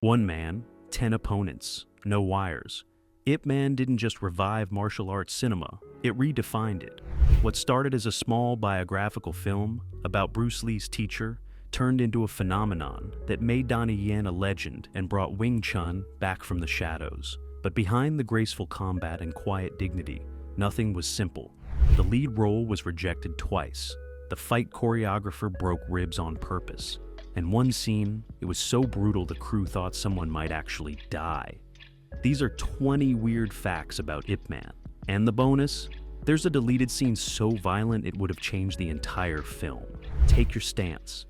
One man, 10 opponents, no wires. Ip Man didn't just revive martial arts cinema, it redefined it. What started as a small biographical film about Bruce Lee's teacher turned into a phenomenon that made Donnie Yen a legend and brought Wing Chun back from the shadows. But behind the graceful combat and quiet dignity, nothing was simple. The lead role was rejected twice. The fight choreographer broke ribs on purpose. In one scene, it was so brutal the crew thought someone might actually die. These are 20 weird facts about Ip Man. And the bonus? There's a deleted scene so violent it would have changed the entire film. Take your stance.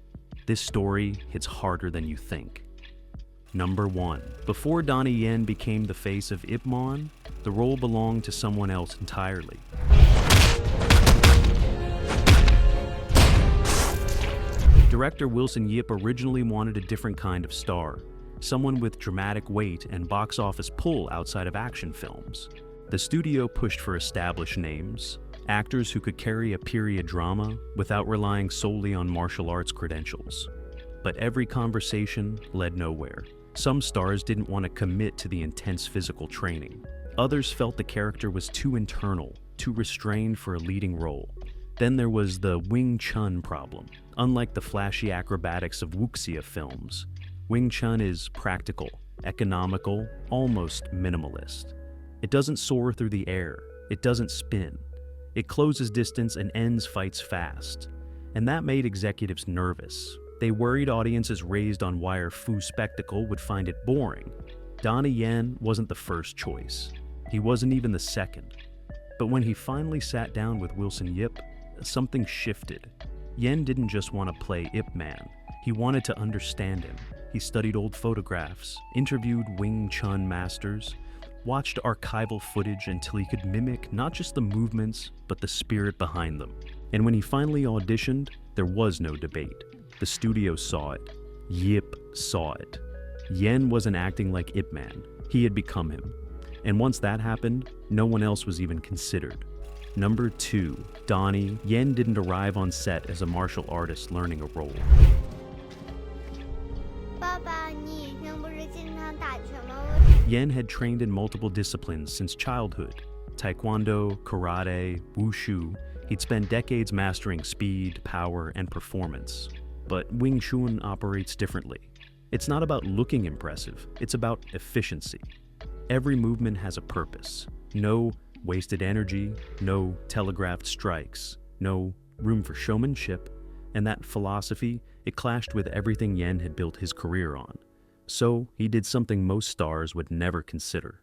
This story hits harder than you think. Number 1. Before Donnie Yen became the face of Ip Man, the role belonged to someone else entirely. Director Wilson Yip originally wanted a different kind of star, someone with dramatic weight and box office pull outside of action films. The studio pushed for established names, actors who could carry a period drama without relying solely on martial arts credentials. But every conversation led nowhere. Some stars didn't want to commit to the intense physical training. Others felt the character was too internal, too restrained for a leading role. Then there was the Wing Chun problem. Unlike the flashy acrobatics of wuxia films, Wing Chun is practical, economical, almost minimalist. It doesn't soar through the air, it doesn't spin. It closes distance and ends fights fast. And that made executives nervous. They worried audiences raised on wire fu spectacle would find it boring. Donnie Yen wasn't the first choice. He wasn't even the second. But when he finally sat down with Wilson Yip, something shifted. Yen didn't just want to play Ip Man. He wanted to understand him. He studied old photographs, interviewed Wing Chun masters, watched archival footage until he could mimic not just the movements, but the spirit behind them. And when he finally auditioned, there was no debate. The studio saw it. Yip saw it. Yen wasn't acting like Ip Man. He had become him. And once that happened, no one else was even considered. Number 2. Donnie Yen didn't arrive on set as a martial artist learning a role. Yen had trained in multiple disciplines since childhood. Taekwondo, karate, wushu. He'd spent decades mastering speed, power, and performance. But Wing Chun operates differently. It's not about looking impressive, it's about efficiency. Every movement has a purpose. No wasted energy, no telegraphed strikes, no room for showmanship, and that philosophy, it clashed with everything Yen had built his career on. So he did something most stars would never consider.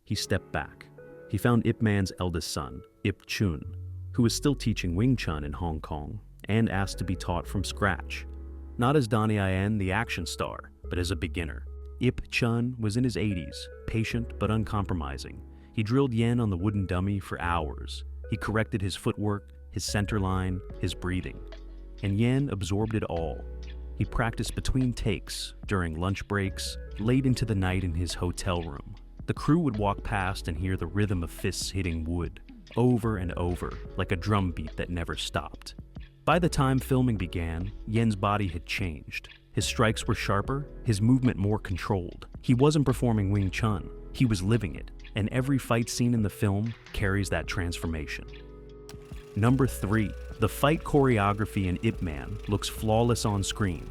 He stepped back. He found Ip Man's eldest son, Ip Chun, who was still teaching Wing Chun in Hong Kong, and asked to be taught from scratch. Not as Donnie Yen, the action star, but as a beginner. Ip Chun was in his 80s, patient but uncompromising. He drilled Yen on the wooden dummy for hours. He corrected his footwork, his center line, his breathing. And Yen absorbed it all. He practiced between takes, during lunch breaks, late into the night in his hotel room. The crew would walk past and hear the rhythm of fists hitting wood, over and over, like a drum beat that never stopped. By the time filming began, Yen's body had changed. His strikes were sharper, his movement more controlled. He wasn't performing Wing Chun, he was living it, and every fight scene in the film carries that transformation. Number 3. The fight choreography in Ip Man looks flawless on screen.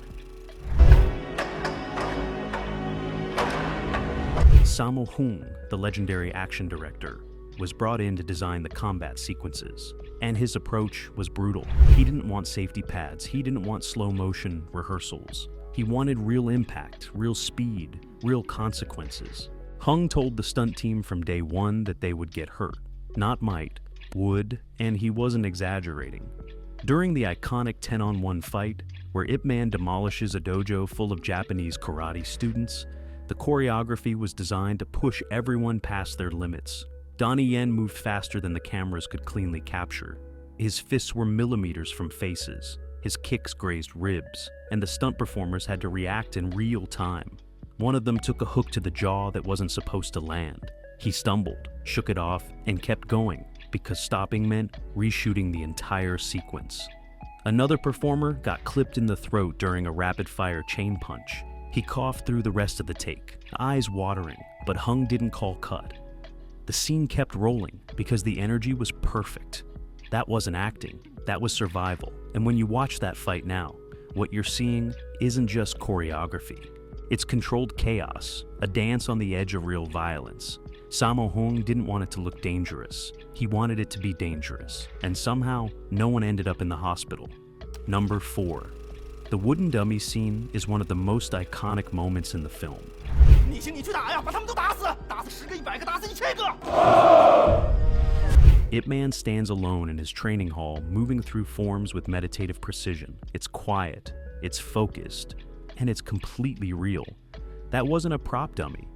Sammo Hung, the legendary action director, was brought in to design the combat sequences, and his approach was brutal. He didn't want safety pads, he didn't want slow motion rehearsals. He wanted real impact, real speed, real consequences. Hung told the stunt team from day one that they would get hurt, not might, would, and he wasn't exaggerating. During the iconic 10-on-1 fight, where Ip Man demolishes a dojo full of Japanese karate students, the choreography was designed to push everyone past their limits. Donnie Yen moved faster than the cameras could cleanly capture. His fists were millimeters from faces, his kicks grazed ribs, and the stunt performers had to react in real time. One of them took a hook to the jaw that wasn't supposed to land. He stumbled, shook it off, and kept going, because stopping meant reshooting the entire sequence. Another performer got clipped in the throat during a rapid-fire chain punch. He coughed through the rest of the take, eyes watering, but Hung didn't call cut. The scene kept rolling because the energy was perfect. That wasn't acting, that was survival. And when you watch that fight now, what you're seeing isn't just choreography. It's controlled chaos, a dance on the edge of real violence. Sammo Hung didn't want it to look dangerous. He wanted it to be dangerous. And somehow, no one ended up in the hospital. Number 4. The wooden dummy scene is one of the most iconic moments in the film. Ip Man stands alone in his training hall, moving through forms with meditative precision. It's quiet, it's focused, and it's completely real. That wasn't a prop dummy.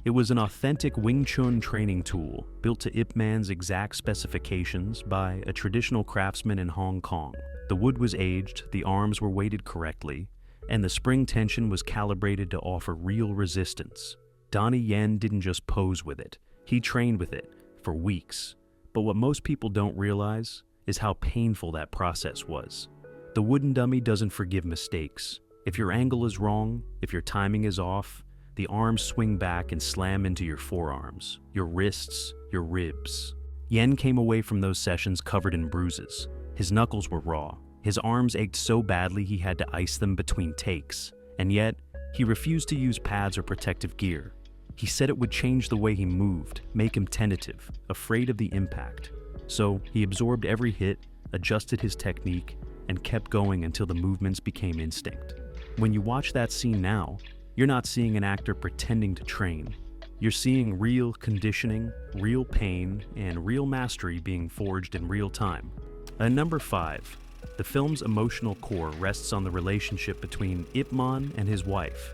It was an authentic Wing Chun training tool built to Ip Man's exact specifications by a traditional craftsman in Hong Kong. The wood was aged, the arms were weighted correctly, and the spring tension was calibrated to offer real resistance. Donnie Yen didn't just pose with it, he trained with it for weeks. But what most people don't realize is how painful that process was. The wooden dummy doesn't forgive mistakes. If your angle is wrong, if your timing is off, the arms swing back and slam into your forearms, your wrists, your ribs. Yen came away from those sessions covered in bruises. His knuckles were raw. His arms ached so badly he had to ice them between takes. And yet, he refused to use pads or protective gear. He said it would change the way he moved, make him tentative, afraid of the impact. So he absorbed every hit, adjusted his technique, and kept going until the movements became instinct. When you watch that scene now, you're not seeing an actor pretending to train. You're seeing real conditioning, real pain, and real mastery being forged in real time. And number 5, the film's emotional core rests on the relationship between Ip Man and his wife.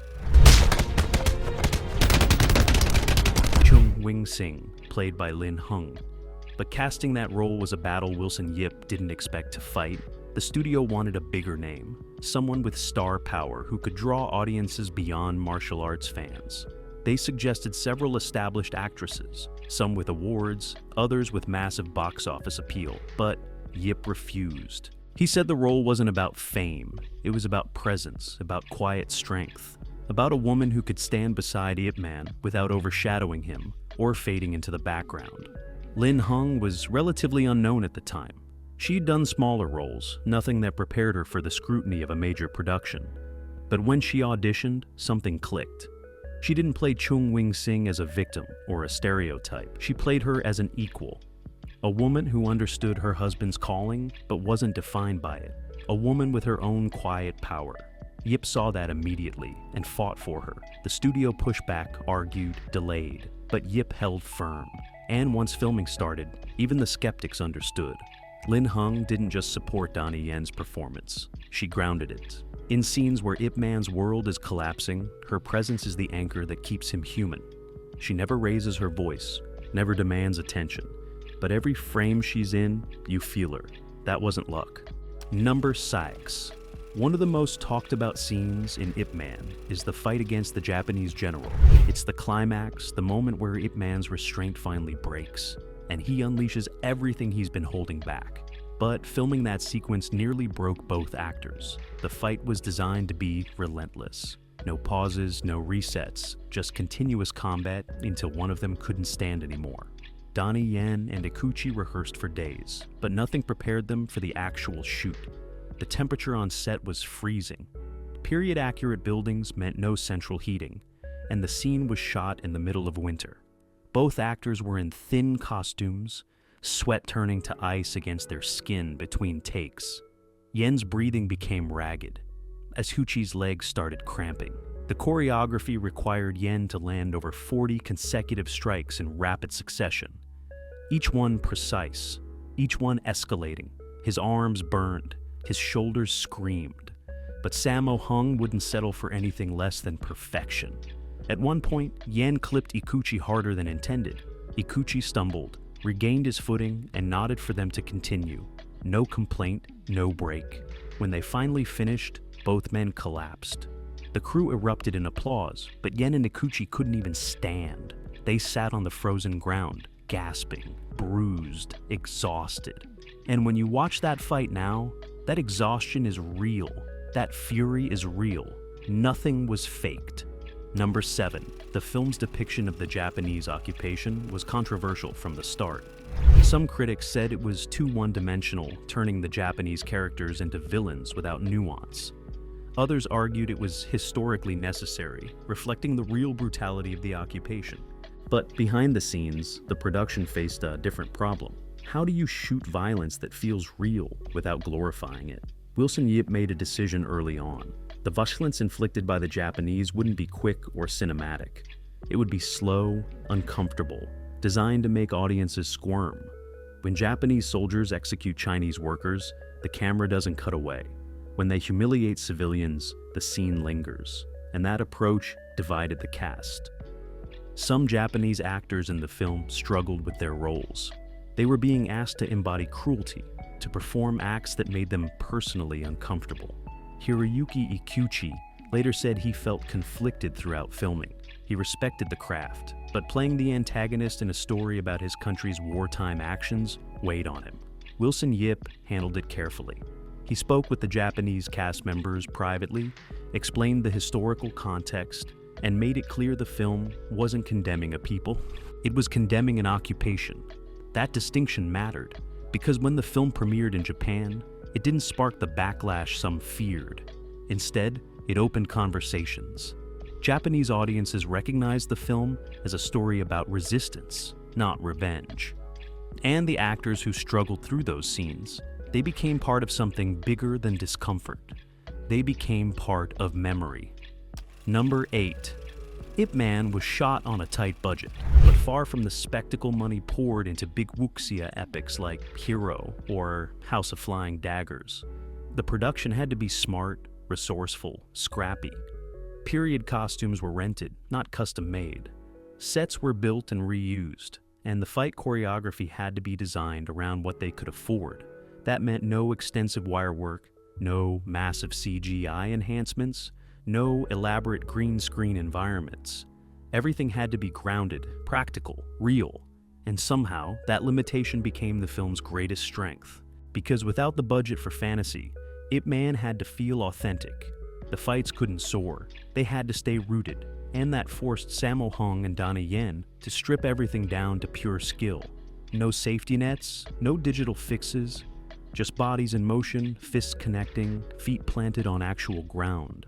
Chung Wing-sing, played by Lin Hung. But casting that role was a battle Wilson Yip didn't expect to fight. The studio wanted a bigger name, someone with star power who could draw audiences beyond martial arts fans. They suggested several established actresses, some with awards, others with massive box office appeal, but Yip refused. He said the role wasn't about fame, it was about presence, about quiet strength, about a woman who could stand beside Ip Man without overshadowing him or fading into the background. Lin Hung was relatively unknown at the time. She'd done smaller roles, nothing that prepared her for the scrutiny of a major production. But when she auditioned, something clicked. She didn't play Chung Wing-sing as a victim or a stereotype. She played her as an equal. A woman who understood her husband's calling but wasn't defined by it. A woman with her own quiet power. Yip saw that immediately and fought for her. The studio pushed back, argued, delayed, but Yip held firm. And once filming started, even the skeptics understood. Lin Hung didn't just support Donnie Yen's performance, she grounded it. In scenes where Ip Man's world is collapsing, her presence is the anchor that keeps him human. She never raises her voice, never demands attention, but every frame she's in, you feel her. That wasn't luck. Number 6. One of the most talked about scenes in Ip Man is the fight against the Japanese general. It's the climax, the moment where Ip Man's restraint finally breaks, and he unleashes everything he's been holding back. But filming that sequence nearly broke both actors. The fight was designed to be relentless. No pauses, no resets, just continuous combat until one of them couldn't stand anymore. Donnie Yen and Ikuchi rehearsed for days, but nothing prepared them for the actual shoot. The temperature on set was freezing. Period-accurate buildings meant no central heating, and the scene was shot in the middle of winter. Both actors were in thin costumes, sweat turning to ice against their skin between takes. Yen's breathing became ragged, as Huchi's legs started cramping. The choreography required Yen to land over 40 consecutive strikes in rapid succession. Each one precise, each one escalating. His arms burned, his shoulders screamed. But Sammo Hung wouldn't settle for anything less than perfection. At one point, Yen clipped Ikuchi harder than intended. Ikuchi stumbled, regained his footing, and nodded for them to continue. No complaint, no break. When they finally finished, both men collapsed. The crew erupted in applause, but Yen and Ikuchi couldn't even stand. They sat on the frozen ground, gasping, bruised, exhausted. And when you watch that fight now, that exhaustion is real. That fury is real. Nothing was faked. Number 7. The film's depiction of the Japanese occupation was controversial from the start. Some critics said it was too one-dimensional, turning the Japanese characters into villains without nuance. Others argued it was historically necessary, reflecting the real brutality of the occupation. But behind the scenes, the production faced a different problem. How do you shoot violence that feels real without glorifying it? Wilson Yip made a decision early on. The violence inflicted by the Japanese wouldn't be quick or cinematic. It would be slow, uncomfortable, designed to make audiences squirm. When Japanese soldiers execute Chinese workers, the camera doesn't cut away. When they humiliate civilians, the scene lingers. And that approach divided the cast. Some Japanese actors in the film struggled with their roles. They were being asked to embody cruelty, to perform acts that made them personally uncomfortable. Hiroyuki Ikuchi later said he felt conflicted throughout filming. He respected the craft, but playing the antagonist in a story about his country's wartime actions weighed on him. Wilson Yip handled it carefully. He spoke with the Japanese cast members privately, explained the historical context, and made it clear the film wasn't condemning a people, it was condemning an occupation. That distinction mattered, because when the film premiered in Japan, it didn't spark the backlash some feared. Instead, it opened conversations. Japanese audiences recognized the film as a story about resistance, not revenge. And the actors who struggled through those scenes, they became part of something bigger than discomfort. They became part of memory. Number 8. Ip Man was shot on a tight budget, but far from the spectacle money poured into big wuxia epics like Hero or House of Flying Daggers. The production had to be smart, resourceful, scrappy. Period costumes were rented, not custom made. Sets were built and reused, and the fight choreography had to be designed around what they could afford. That meant no extensive wire work, no massive CGI enhancements, no elaborate green screen environments. Everything had to be grounded, practical, real, and somehow that limitation became the film's greatest strength. Because without the budget for fantasy, Ip Man had to feel authentic. The fights couldn't soar, they had to stay rooted, and that forced Sammo Hung and Donnie Yen to strip everything down to pure skill. No safety nets, no digital fixes, just bodies in motion, fists connecting, feet planted on actual ground.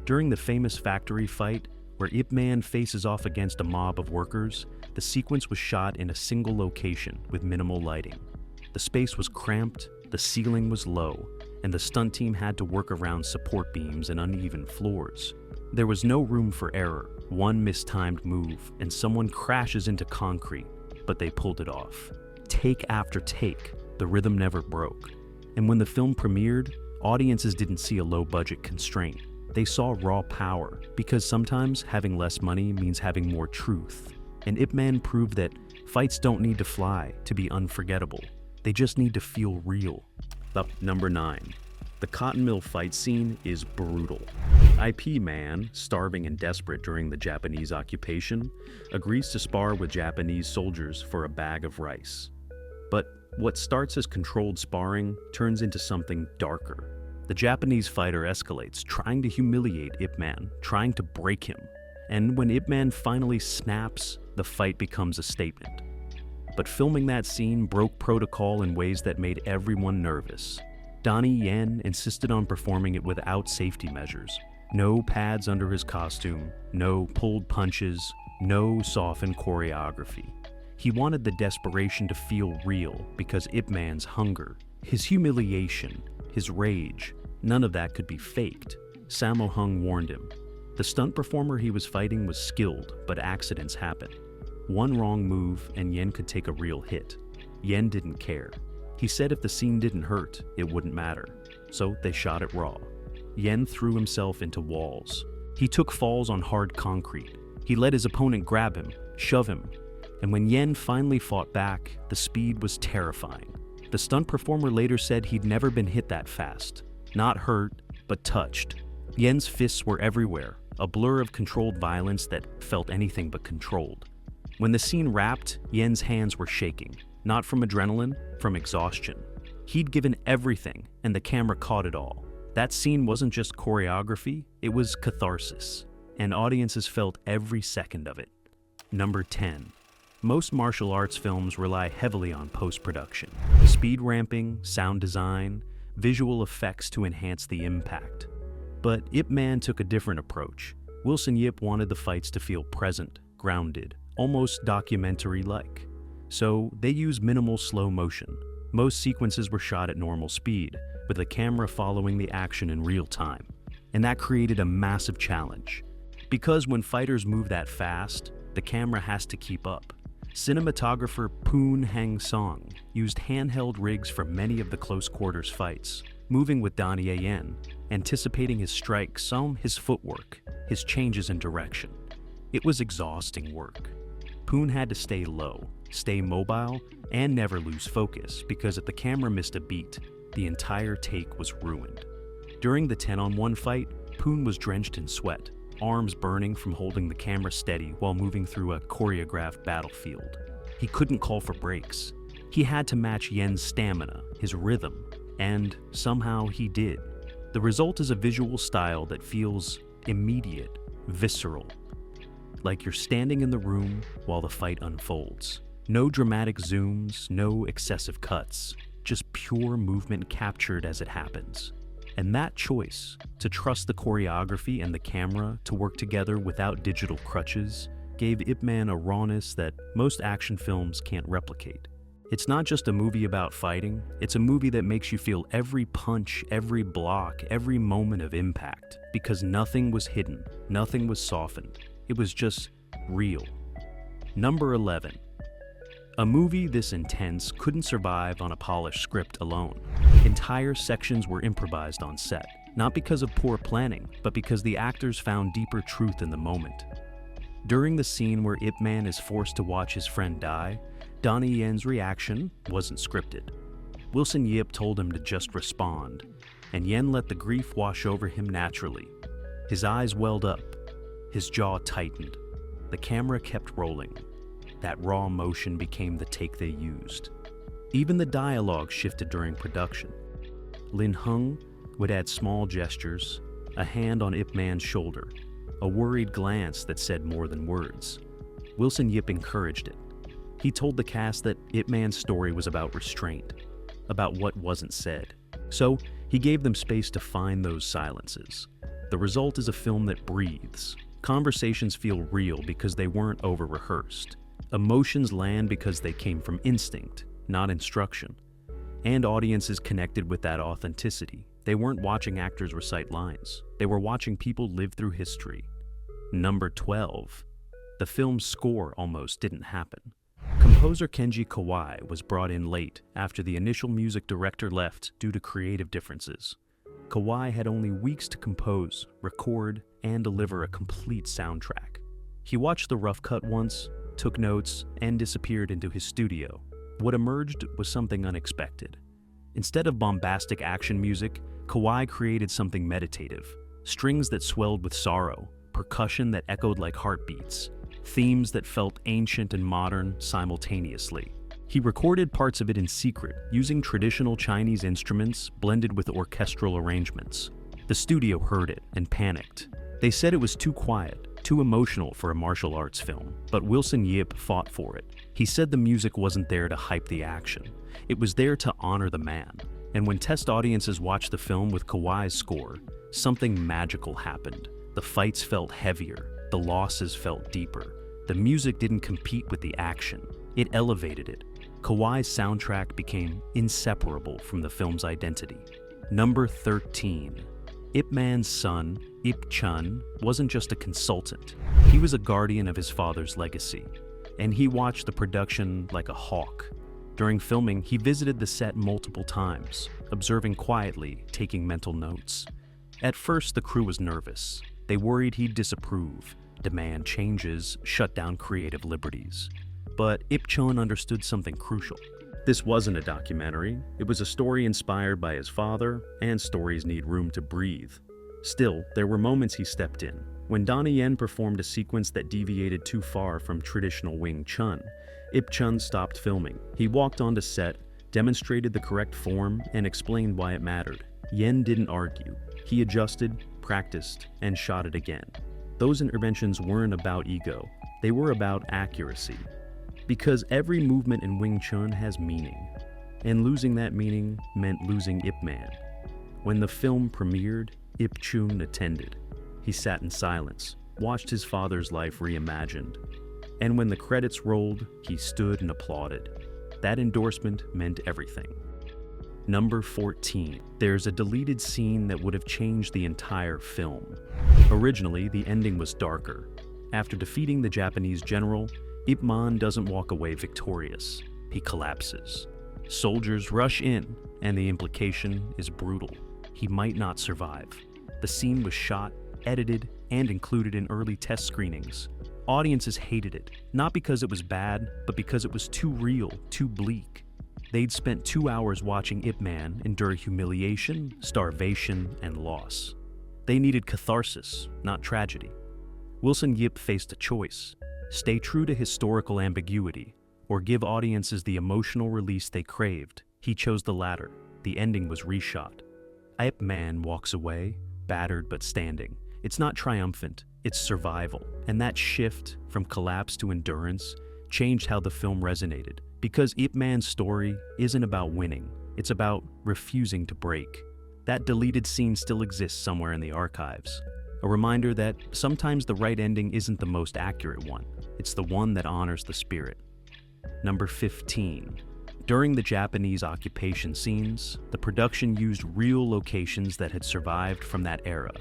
During the famous factory fight, where Ip Man faces off against a mob of workers, the sequence was shot in a single location with minimal lighting. The space was cramped, the ceiling was low, and the stunt team had to work around support beams and uneven floors. There was no room for error. One mistimed move, and someone crashes into concrete, but they pulled it off. Take after take, the rhythm never broke. And when the film premiered, audiences didn't see a low-budget constraint. They saw raw power, because sometimes having less money means having more truth. And Ip Man proved that fights don't need to fly to be unforgettable. They just need to feel real. Up number 9. The Cottonmill fight scene is brutal. IP Man, starving and desperate during the Japanese occupation, agrees to spar with Japanese soldiers for a bag of rice. But what starts as controlled sparring turns into something darker. The Japanese fighter escalates, trying to humiliate Ip Man, trying to break him. And when Ip Man finally snaps, the fight becomes a statement. But filming that scene broke protocol in ways that made everyone nervous. Donnie Yen insisted on performing it without safety measures. No pads under his costume, no pulled punches, no softened choreography. He wanted the desperation to feel real because Ip Man's hunger, his humiliation, his rage, none of that could be faked. Sammo Hung warned him. The stunt performer he was fighting was skilled, but accidents happen. One wrong move and Yen could take a real hit. Yen didn't care. He said if the scene didn't hurt, it wouldn't matter. So they shot it raw. Yen threw himself into walls. He took falls on hard concrete. He let his opponent grab him, shove him. And when Yen finally fought back, the speed was terrifying. The stunt performer later said he'd never been hit that fast. Not hurt, but touched. Yen's fists were everywhere, a blur of controlled violence that felt anything but controlled. When the scene wrapped, Yen's hands were shaking. Not from adrenaline, from exhaustion. He'd given everything, and the camera caught it all. That scene wasn't just choreography, it was catharsis, and audiences felt every second of it. Number 10. Most martial arts films rely heavily on post-production. Speed ramping, sound design, visual effects to enhance the impact. But Ip Man took a different approach. Wilson Yip wanted the fights to feel present, grounded, almost documentary-like. So they used minimal slow motion. Most sequences were shot at normal speed, with the camera following the action in real time. And that created a massive challenge. Because when fighters move that fast, the camera has to keep up. Cinematographer Poon Hang Song used handheld rigs for many of the close-quarters fights, moving with Donnie Yen, anticipating his strikes, his footwork, his changes in direction. It was exhausting work. Poon had to stay low, stay mobile, and never lose focus, because if the camera missed a beat, the entire take was ruined. During the 10-on-1 fight, Poon was drenched in sweat, arms burning from holding the camera steady while moving through a choreographed battlefield. He couldn't call for breaks. He had to match Yen's stamina, his rhythm, and somehow he did. The result is a visual style that feels immediate, visceral, like you're standing in the room while the fight unfolds. No dramatic zooms, no excessive cuts, just pure movement captured as it happens. And that choice, to trust the choreography and the camera to work together without digital crutches, gave Ip Man a rawness that most action films can't replicate. It's not just a movie about fighting, it's a movie that makes you feel every punch, every block, every moment of impact, because nothing was hidden, nothing was softened. It was just real. Number 11. A movie this intense couldn't survive on a polished script alone. Entire sections were improvised on set, not because of poor planning, but because the actors found deeper truth in the moment. During the scene where Ip Man is forced to watch his friend die, Donnie Yen's reaction wasn't scripted. Wilson Yip told him to just respond, and Yen let the grief wash over him naturally. His eyes welled up, his jaw tightened. The camera kept rolling. That raw motion became the take they used. Even the dialogue shifted during production. Lin Hung would add small gestures, a hand on Ip Man's shoulder, a worried glance that said more than words. Wilson Yip encouraged it. He told the cast that Ip Man's story was about restraint, about what wasn't said. So he gave them space to find those silences. The result is a film that breathes. Conversations feel real because they weren't over-rehearsed. Emotions land because they came from instinct, not instruction. And audiences connected with that authenticity. They weren't watching actors recite lines. They were watching people live through history. Number 12. The film's score almost didn't happen. Composer Kenji Kawai was brought in late after the initial music director left due to creative differences. Kawai had only weeks to compose, record, and deliver a complete soundtrack. He watched the rough cut once, took notes, and disappeared into his studio. What emerged was something unexpected. Instead of bombastic action music, Kawai created something meditative. Strings that swelled with sorrow, percussion that echoed like heartbeats, themes that felt ancient and modern simultaneously. He recorded parts of it in secret, using traditional Chinese instruments blended with orchestral arrangements. The studio heard it and panicked. They said it was too quiet, too emotional for a martial arts film, but Wilson Yip fought for it. He said the music wasn't there to hype the action. It was there to honor the man. And when test audiences watched the film with Kawai's score, something magical happened. The fights felt heavier, the losses felt deeper. The music didn't compete with the action, it elevated it. Kawai's soundtrack became inseparable from the film's identity. Number 13. Ip Man's son, Ip Chun, wasn't just a consultant. He was a guardian of his father's legacy, and he watched the production like a hawk. During filming, he visited the set multiple times, observing quietly, taking mental notes. At first, the crew was nervous. They worried he'd disapprove, demand changes, shut down creative liberties. But Ip Chun understood something crucial. This wasn't a documentary. It was a story inspired by his father, and stories need room to breathe. Still, there were moments he stepped in. When Donnie Yen performed a sequence that deviated too far from traditional Wing Chun, Ip Chun stopped filming. He walked onto set, demonstrated the correct form, and explained why it mattered. Yen didn't argue. He adjusted, practiced, and shot it again. Those interventions weren't about ego. They were about accuracy. Because every movement in Wing Chun has meaning. And losing that meaning meant losing Ip Man. When the film premiered, Ip Chun attended. He sat in silence, watched his father's life reimagined. And when the credits rolled, he stood and applauded. That endorsement meant everything. Number 14. There's a deleted scene that would have changed the entire film. Originally, the ending was darker. After defeating the Japanese general, Ip Man doesn't walk away victorious. He collapses. Soldiers rush in, and the implication is brutal. He might not survive. The scene was shot, edited, and included in early test screenings. Audiences hated it, not because it was bad, but because it was too real, too bleak. They'd spent 2 hours watching Ip Man endure humiliation, starvation, and loss. They needed catharsis, not tragedy. Wilson Yip faced a choice: stay true to historical ambiguity, or give audiences the emotional release they craved. He chose the latter. The ending was reshot. Ip Man walks away, battered but standing. It's not triumphant, it's survival. And that shift from collapse to endurance changed how the film resonated. Because Ip Man's story isn't about winning, it's about refusing to break. That deleted scene still exists somewhere in the archives. A reminder that sometimes the right ending isn't the most accurate one. It's the one that honors the spirit. Number 15. During the Japanese occupation scenes, the production used real locations that had survived from that era.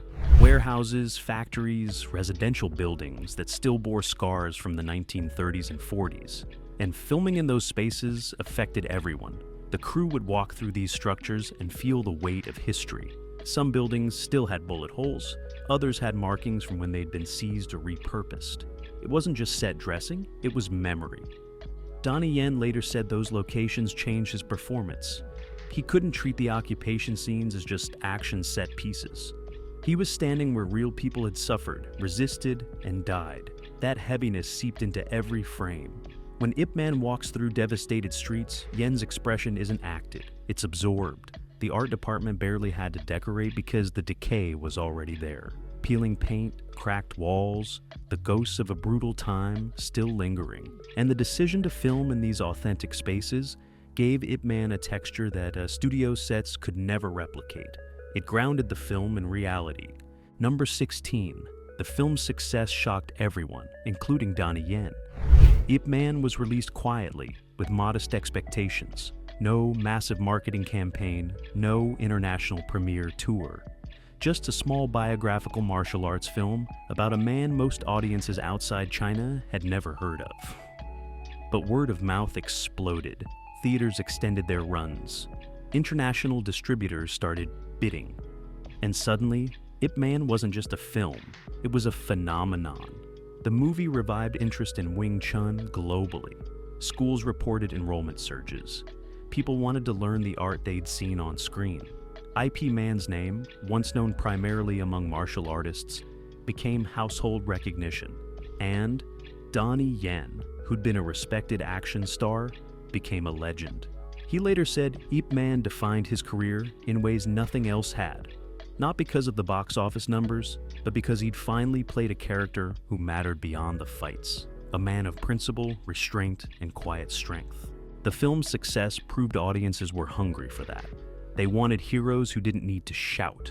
Warehouses, factories, residential buildings that still bore scars from the 1930s and 40s. And filming in those spaces affected everyone. The crew would walk through these structures and feel the weight of history. Some buildings still had bullet holes, others had markings from when they'd been seized or repurposed. It wasn't just set dressing, it was memory. Donnie Yen later said those locations changed his performance. He couldn't treat the occupation scenes as just action set pieces. He was standing where real people had suffered, resisted, and died. That heaviness seeped into every frame. When Ip Man walks through devastated streets, Yen's expression isn't acted, it's absorbed. The art department barely had to decorate because the decay was already there. Peeling paint, cracked walls, the ghosts of a brutal time still lingering. And the decision to film in these authentic spaces gave Ip Man a texture that studio sets could never replicate. It grounded the film in reality. Number 16. The film's success shocked everyone, including Donnie Yen. Ip Man was released quietly, with modest expectations. No massive marketing campaign, no international premiere tour. Just a small biographical martial arts film about a man most audiences outside China had never heard of. But word of mouth exploded. Theaters extended their runs. International distributors started bidding. And suddenly, Ip Man wasn't just a film, it was a phenomenon. The movie revived interest in Wing Chun globally. Schools reported enrollment surges. People wanted to learn the art they'd seen on screen. Ip Man's name, once known primarily among martial artists, became household recognition. And Donnie Yen, who'd been a respected action star, became a legend. He later said Ip Man defined his career in ways nothing else had. Not because of the box office numbers, but because he'd finally played a character who mattered beyond the fights. A man of principle, restraint, and quiet strength. The film's success proved audiences were hungry for that. They wanted heroes who didn't need to shout.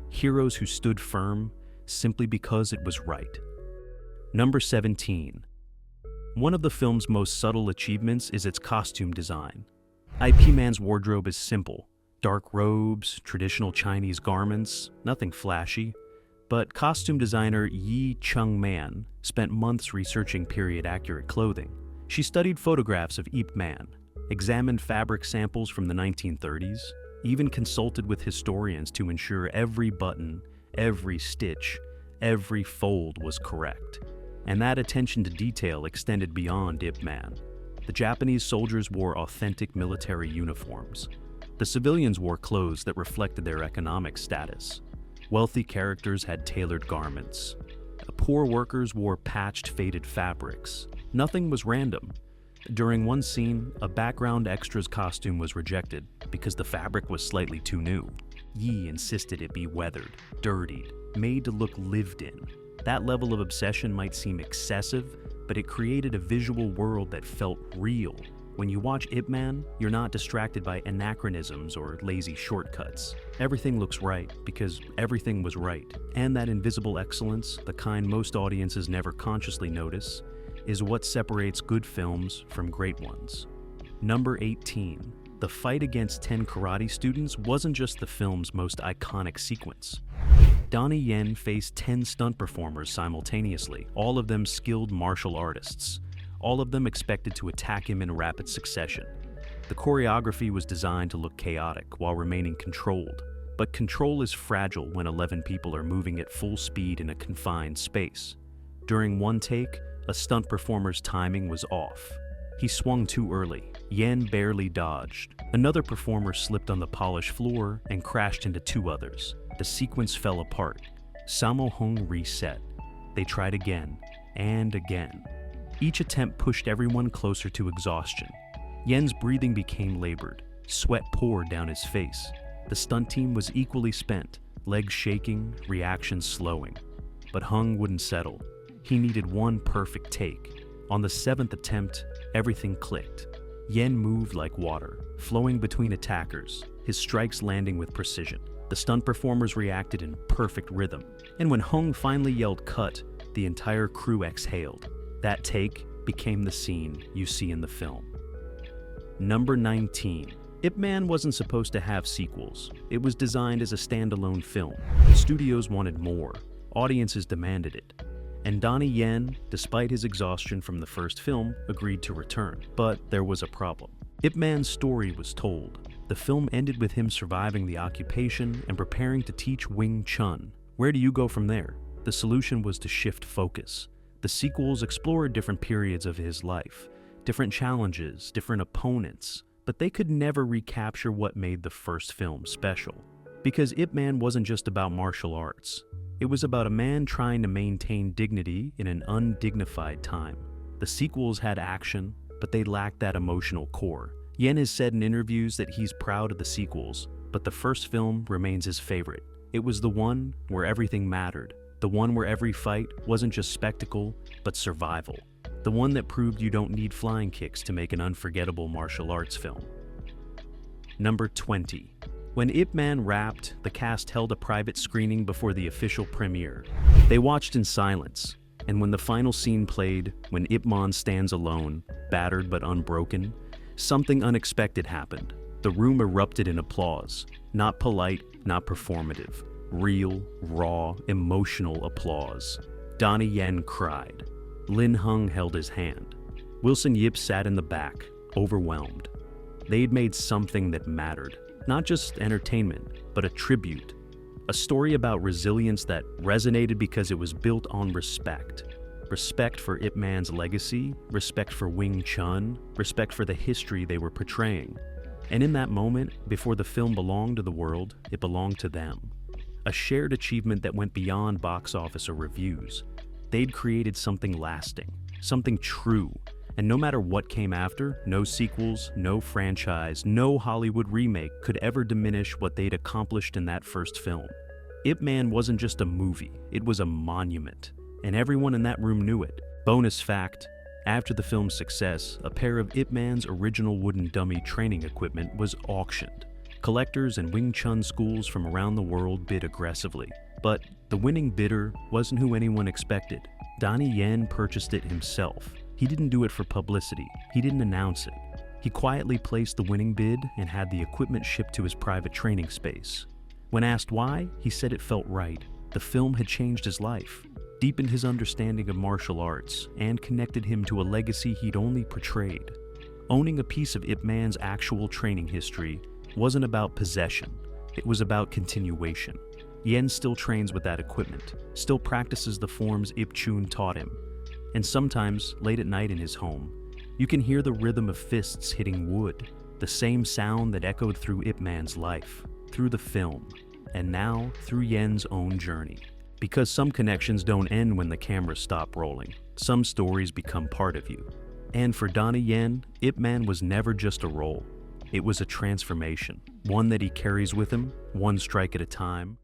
Heroes who stood firm simply because it was right. Number 17. One of the film's most subtle achievements is its costume design. Ip Man's wardrobe is simple. Dark robes, traditional Chinese garments, nothing flashy. But costume designer Yi Chung-man spent months researching period-accurate clothing. She studied photographs of Ip Man, examined fabric samples from the 1930s, even consulted with historians to ensure every button, every stitch, every fold was correct. And that attention to detail extended beyond Ip Man. The Japanese soldiers wore authentic military uniforms. The civilians wore clothes that reflected their economic status. Wealthy characters had tailored garments. Poor workers wore patched, faded fabrics. Nothing was random. During one scene, a background extra's costume was rejected because the fabric was slightly too new. Yi insisted it be weathered, dirtied, made to look lived in. That level of obsession might seem excessive, but it created a visual world that felt real. When you watch Ip Man, you're not distracted by anachronisms or lazy shortcuts. Everything looks right because everything was right. And that invisible excellence, the kind most audiences never consciously notice, is what separates good films from great ones. Number 18. The fight against 10 karate students wasn't just the film's most iconic sequence. Donnie Yen faced 10 stunt performers simultaneously, all of them skilled martial artists. All of them expected to attack him in rapid succession. The choreography was designed to look chaotic while remaining controlled, but control is fragile when 11 people are moving at full speed in a confined space. During one take, a stunt performer's timing was off. He swung too early. Yen barely dodged. Another performer slipped on the polished floor and crashed into 2 others. The sequence fell apart. Sammo Hung reset. They tried again and again. Each attempt pushed everyone closer to exhaustion. Yen's breathing became labored. Sweat poured down his face. The stunt team was equally spent, legs shaking, reactions slowing. But Hung wouldn't settle. He needed one perfect take. On the 7th attempt, everything clicked. Yen moved like water, flowing between attackers, his strikes landing with precision. The stunt performers reacted in perfect rhythm. And when Hung finally yelled cut, the entire crew exhaled. That take became the scene you see in the film. Number 19. Ip Man wasn't supposed to have sequels. It was designed as a standalone film. Studios wanted more. Audiences demanded it. And Donnie Yen, despite his exhaustion from the first film, agreed to return. But there was a problem. Ip Man's story was told. The film ended with him surviving the occupation and preparing to teach Wing Chun. Where do you go from there? The solution was to shift focus. The sequels explored different periods of his life, different challenges, different opponents, but they could never recapture what made the first film special. Because Ip Man wasn't just about martial arts. It was about a man trying to maintain dignity in an undignified time. The sequels had action, but they lacked that emotional core. Yen has said in interviews that he's proud of the sequels, but the first film remains his favorite. It was the one where everything mattered. The one where every fight wasn't just spectacle, but survival. The one that proved you don't need flying kicks to make an unforgettable martial arts film. Number 20. When Ip Man wrapped, the cast held a private screening before the official premiere. They watched in silence, and when the final scene played, when Ip Man stands alone, battered but unbroken, something unexpected happened. The room erupted in applause. Not polite, not performative. Real, raw, emotional applause. Donnie Yen cried. Lin Hung held his hand. Wilson Yip sat in the back, overwhelmed. They'd made something that mattered. Not just entertainment, but a tribute. A story about resilience that resonated because it was built on respect. Respect for Ip Man's legacy, respect for Wing Chun, respect for the history they were portraying. And in that moment, before the film belonged to the world, it belonged to them. A shared achievement that went beyond box office or reviews. They'd created something lasting, something true, and no matter what came after, no sequels, no franchise, no Hollywood remake could ever diminish what they'd accomplished in that first film. Ip Man wasn't just a movie, it was a monument, and everyone in that room knew it. Bonus fact, after the film's success, a pair of Ip Man's original wooden dummy training equipment was auctioned. Collectors and Wing Chun schools from around the world bid aggressively. But the winning bidder wasn't who anyone expected. Donnie Yen purchased it himself. He didn't do it for publicity. He didn't announce it. He quietly placed the winning bid and had the equipment shipped to his private training space. When asked why, he said it felt right. The film had changed his life, deepened his understanding of martial arts, and connected him to a legacy he'd only portrayed. Owning a piece of Ip Man's actual training history wasn't about possession, it was about continuation. Yen still trains with that equipment, still practices the forms Ip Chun taught him, and sometimes, late at night in his home, you can hear the rhythm of fists hitting wood, the same sound that echoed through Ip Man's life, through the film, and now through Yen's own journey. Because some connections don't end when the cameras stop rolling, some stories become part of you. And for Donnie Yen, Ip Man was never just a role. It was a transformation, one that he carries with him, one strike at a time.